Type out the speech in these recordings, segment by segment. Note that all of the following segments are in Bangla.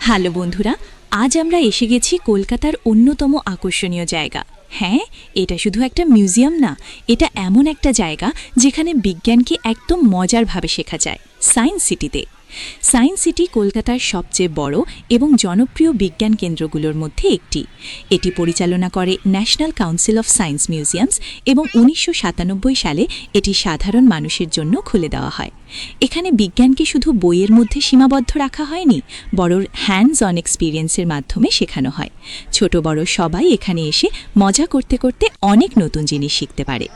হ্যালো বন্ধুরা, আজ আমরা এসে গেছি কলকাতার অন্যতম আকর্ষণীয় জায়গা। হ্যাঁ, এটা শুধু একটা মিউজিয়াম না, এটা এমন একটা জায়গা যেখানে বিজ্ঞানকে একদম মজারভাবে শেখা যায়। সায়েন্স সিটিতে। সায়েন্স সিটি কলকাতার সবচেয়ে বড় এবং জনপ্রিয় বিজ্ঞান কেন্দ্রগুলোর মধ্যে একটি। এটি পরিচালনা করে national council of science museums এবং 1997 সালে এটি সাধারণ মানুষের জন্য খুলে দেওয়া হয়। এখানে বিজ্ঞানকে শুধু বইয়ের মধ্যে সীমাবদ্ধ রাখা হয়নি, বরং হ্যান্ডস অন এক্সপিরিয়েন্সের মাধ্যমে শেখানো হয়। ছোট বড় সবাই এখানে এসে মজা করতে করতে অনেক নতুন জিনিস শিখতে পারে।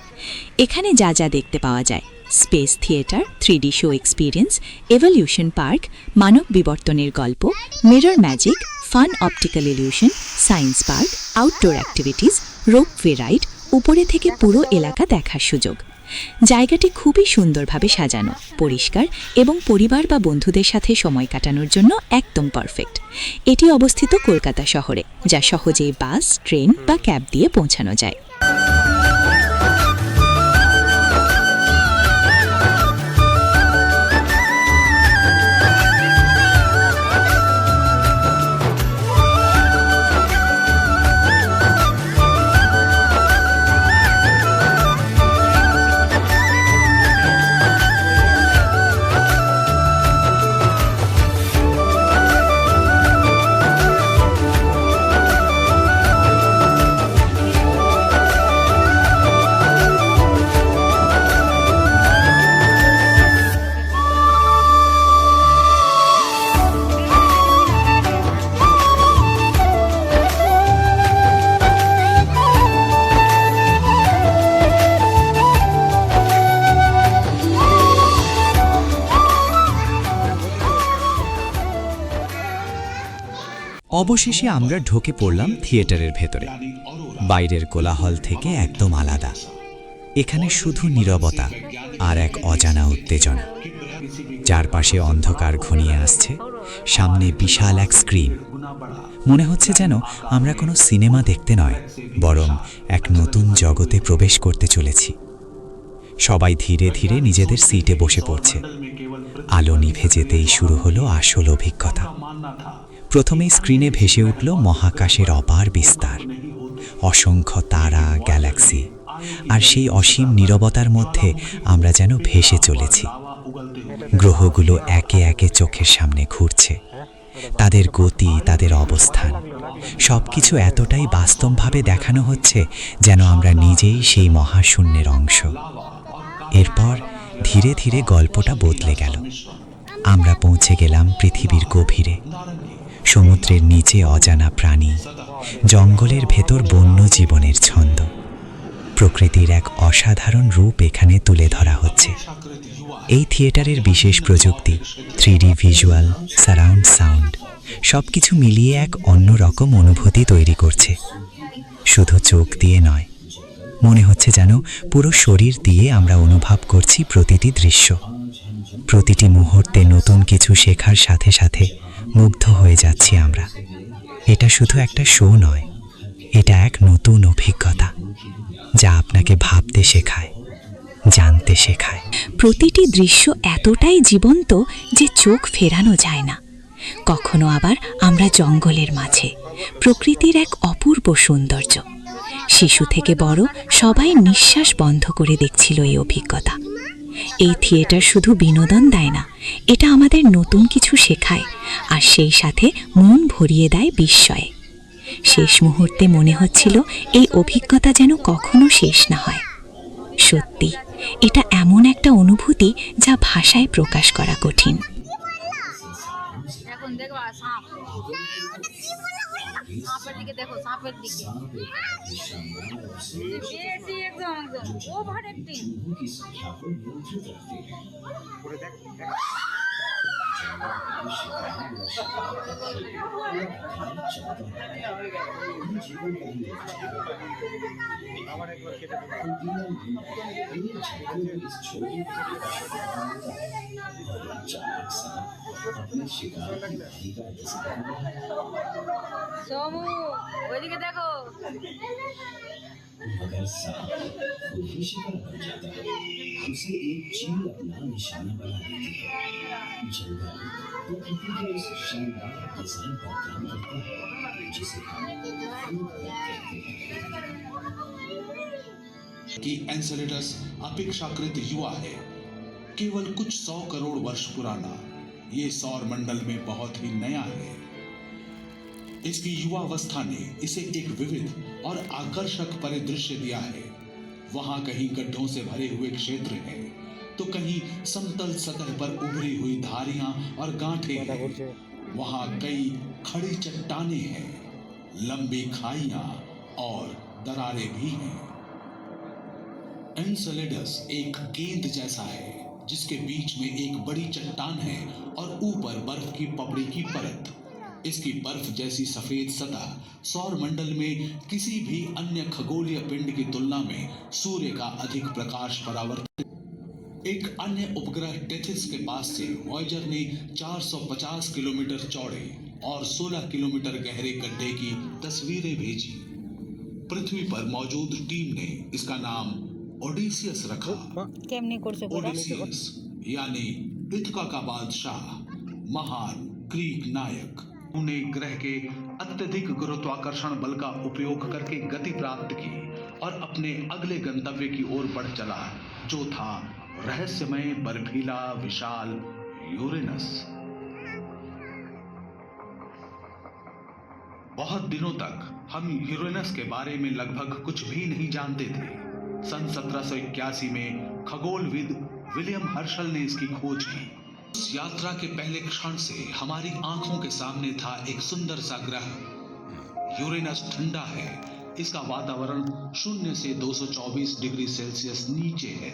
এখানে যা যা দেখতে পাওয়া যায়: space theatre, 3D show experience, evolution park, মানব বিবর্তনের গল্প, mirror magic, fun optical illusion, science park, outdoor activities, ropeway ride, উপরে থেকে পুরো এলাকা দেখার সুযোগ। জায়গাটি খুবই সুন্দরভাবে সাজানো, পরিষ্কার এবং পরিবার বা বন্ধুদের সাথে সময় কাটানোর জন্য একদম পারফেক্ট। এটি অবস্থিত কলকাতা শহরে, যা সহজেই বাস, ট্রেন বা ক্যাব দিয়ে পৌঁছানো যায়। অবশেষে আমরা ঢুকে পড়লাম থিয়েটারের ভেতরে। বাইরের কোলাহল থেকে একদম আলাদা। এখানে শুধু নীরবতা আর এক অজানা উত্তেজনা। চারপাশে অন্ধকার ঘনিয়ে আসছে, সামনে বিশাল এক স্ক্রিন। মনে হচ্ছে যেন আমরা কোনো সিনেমা দেখতে নয়, বরং এক নতুন জগতে প্রবেশ করতে চলেছি। সবাই ধীরে ধীরে নিজেদের সিটে বসে পড়ছে। আলো নিভে যেতেই শুরু হলো আসল অভিজ্ঞতা। প্রথমেই স্ক্রিনে ভেসে উঠল মহাকাশের অপার বিস্তার, অসংখ্য তারা, গ্যালাক্সি, আর সেই অসীম নীরবতার মধ্যে আমরা যেন ভেসে চলেছি। গ্রহগুলো একে একে চোখের সামনে ঘুরছে, তাদের গতি, তাদের অবস্থান, সবকিছু এতটাই বাস্তবভাবে দেখানো হচ্ছে যেন আমরা নিজেই সেই মহাশূন্যের অংশ। এরপর ধীরে ধীরে গল্পটা বদলে গেল। আমরা পৌঁছে গেলাম পৃথিবীর গভীরে। সমুদ্রের নিচে অজানা প্রাণী, জঙ্গলের ভেতর বন্য জীবনের ছন্দ। প্রকৃতির এক অসাধারণ রূপ এখানে তুলে ধরা হচ্ছে। এই থিয়েটারের বিশেষ প্রযুক্তি, 3D ভিজুয়াল, সারাউন্ড সাউন্ড, সবকিছু মিলিয়ে এক অন্যরকম অনুভূতি তৈরি করছে। শুধু চোখ দিয়ে নয়, মনে হচ্ছে যেন পুরো শরীর দিয়ে আমরা অনুভব করছি প্রতিটি দৃশ্য। প্রতিটি মুহূর্তে নতুন কিছু শেখার সাথে সাথে মুগ্ধ হয়ে যাচ্ছি আমরা। এটা শুধু একটা শো নয়, এটা এক নতুন অভিজ্ঞতা, যা আপনাকে ভাবতে শেখায়, জানতে শেখায়। প্রতিটি দৃশ্য এতটাই জীবন্ত যে চোখ ফেরানো যায় না। কখনো আবার আমরা জঙ্গলের মাঝে, প্রকৃতির এক অপূর্ব সৌন্দর্য। শিশু থেকে বড় সবাই নিঃশ্বাস বন্ধ করে দেখছিল এই অভিজ্ঞতা। এই থিয়েটার শুধু বিনোদন দেয় না, এটা আমাদের নতুন কিছু শেখায়, আর সেই সাথে মন ভরিয়ে দেয় বিস্ময়ে। শেষ মুহূর্তে মনে হচ্ছিল এই অভিজ্ঞতা যেন কখনো শেষ না হয়। সত্যি, এটা এমন একটা অনুভূতি যা ভাষায় প্রকাশ করা কঠিন। सांपर दिखे देखो सांपर दिखे बेसी एकदम ओवर एक्टिंग सोमू ওইদিকে দেখো मगर सांप खुद ही शिकार बन जाता है, उसे एक चील अपना निशाना बना देती है। जंगल प्रकृति के इस शानदार डिजाइन पर काम करते हैं जिसे हम फूड कहते हैं। कि एन्सेलेडस अपेक्षाकृत युवा है, केवल कुछ 100 करोड़ वर्ष पुराना। ये सौर मंडल में बहुत ही नया है। इसकी युवावस्था ने इसे एक विविध और आकर्षक परिदृश्य दिया है। वहां कहीं गड्ढों से भरे हुए क्षेत्र हैं, तो कहीं समतल सतह पर उभरी हुई धारियां और गांठें हैं। वहां कई खड़ी चट्टानें हैं, लंबी खाइयां और दरारें भी हैं। एन्सेलेडस एक गेंद जैसा है जिसके बीच में एक बड़ी चट्टान है और ऊपर बर्फ की पपड़ी की परत। इसकी बर्फ जैसी सफेद सतह सौर मंडल में किसी भी अन्य खगोलीय पिंड की तुलना में सूर्य का अधिक प्रकाश परावर्तित। एक अन्य उपग्रह टेथिस के पास से वॉयेजर ने 450 किलोमीटर चौड़े और 16 किलोमीटर गहरे गड्ढे की तस्वीरें भेजी। पृथ्वी पर मौजूद टीम ने इसका नाम ओडिसियस रखा। ओडिसियस यानी इथका का बादशाह, महान ग्रीक नायक। उन्हें ग्रह के अत्यधिक गुरुत्वाकर्षण बल का उपयोग करके गति प्राप्त की और अपने अगले गंतव्य की ओर बढ़ चला, जो था रहस्यमय बर्फीला विशाल यूरेनस। बहुत दिनों तक हम यूरेनस के बारे में लगभग कुछ भी नहीं जानते थे। सन 1781 में खगोलविद विलियम हर्शल ने इसकी खोज की। उस यात्रा के पहले क्षण से हमारी आंखों के सामने था एक सुंदर सा ग्रह। यूरेनस ठंडा है, इसका वातावरण 0 से 224 डिग्री सेल्सियस नीचे है।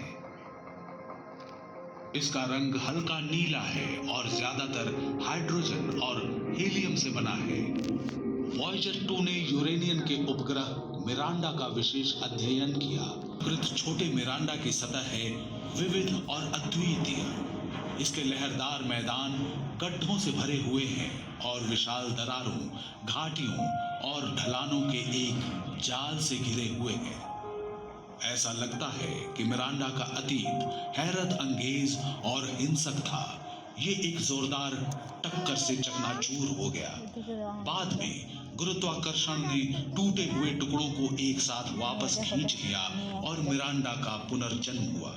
इसका रंग हल्का नीला है और ज्यादातर हाइड्रोजन और हीलियम से बना है। वॉयेजर 2 ने यूरेनियन के उपग्रह मिरांडा का विशेष अध्ययन किया। छोटे मिरांडा की सतह है विविध और अद्वितीय। इसके लहरदार मैदान गड्ढों से भरे हुए हैं और विशाल दरारों, घाटियों और ढलानों के एक जाल से घिरे हुए हैं। ऐसा लगता है कि मिरांडा का अतीत हैरत अंगेज और हिंसक था। ये एक जोरदार टक्कर से चकनाचूर हो गया। बाद में गुरुत्वाकर्षण ने टूटे हुए टुकड़ों को एक साथ वापस खींच लिया और मिरांडा का पुनर्जन्म हुआ।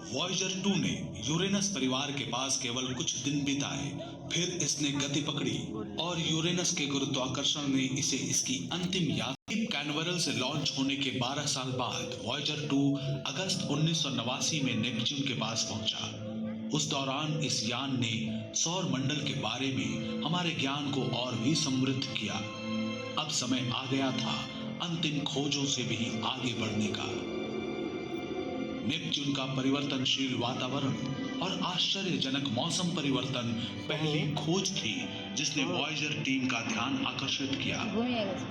वॉयेजर 2 ने यूरेनस परिवार के पास केवल कुछ दिन बिताए, फिर इसने गति पकड़ी और यूरेनस के गुरुत्वाकर्षण ने इसे इसकी अंतिम यात्रा कैनवेरल से लॉन्च होने के 12 साल बाद वॉयेजर 2 अगस्त 1989 में नेपच्यून के पास पहुंचा। उस दौरान इस यान ने सौर मंडल के बारे में हमारे ज्ञान को और भी समृद्ध किया। अब समय आ गया था अंतिम खोजों से भी आगे बढ़ने का। नेपच्यून का परिवर्तनशील वातावरण और आश्चर्यजनक मौसम परिवर्तन पहली खोज थी जिसने वॉयेजर टीम का ध्यान आकर्षित किया।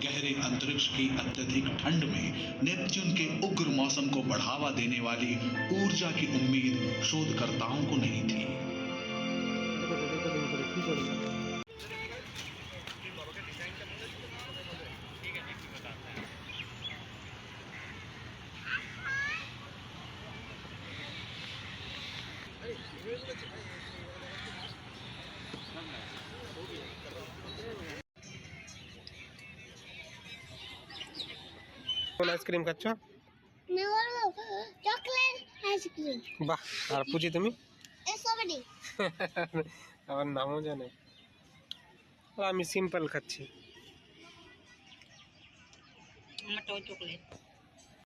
गहरे अंतरिक्ष की अत्यधिक ठंड में नेपच्यून के उग्र मौसम को बढ़ावा देने वाली ऊर्जा की उम्मीद शोधकर्ताओं को नहीं थी। কোন আইসক্রিম খাচ্ছ? চকলেট আইসক্রিম বাহ, আর পুজি তুমি? স্ট্রবেরি আমার নামও জানে। আর আমি সিম্পল খাচ্ছি। আমারটাও চকলেট।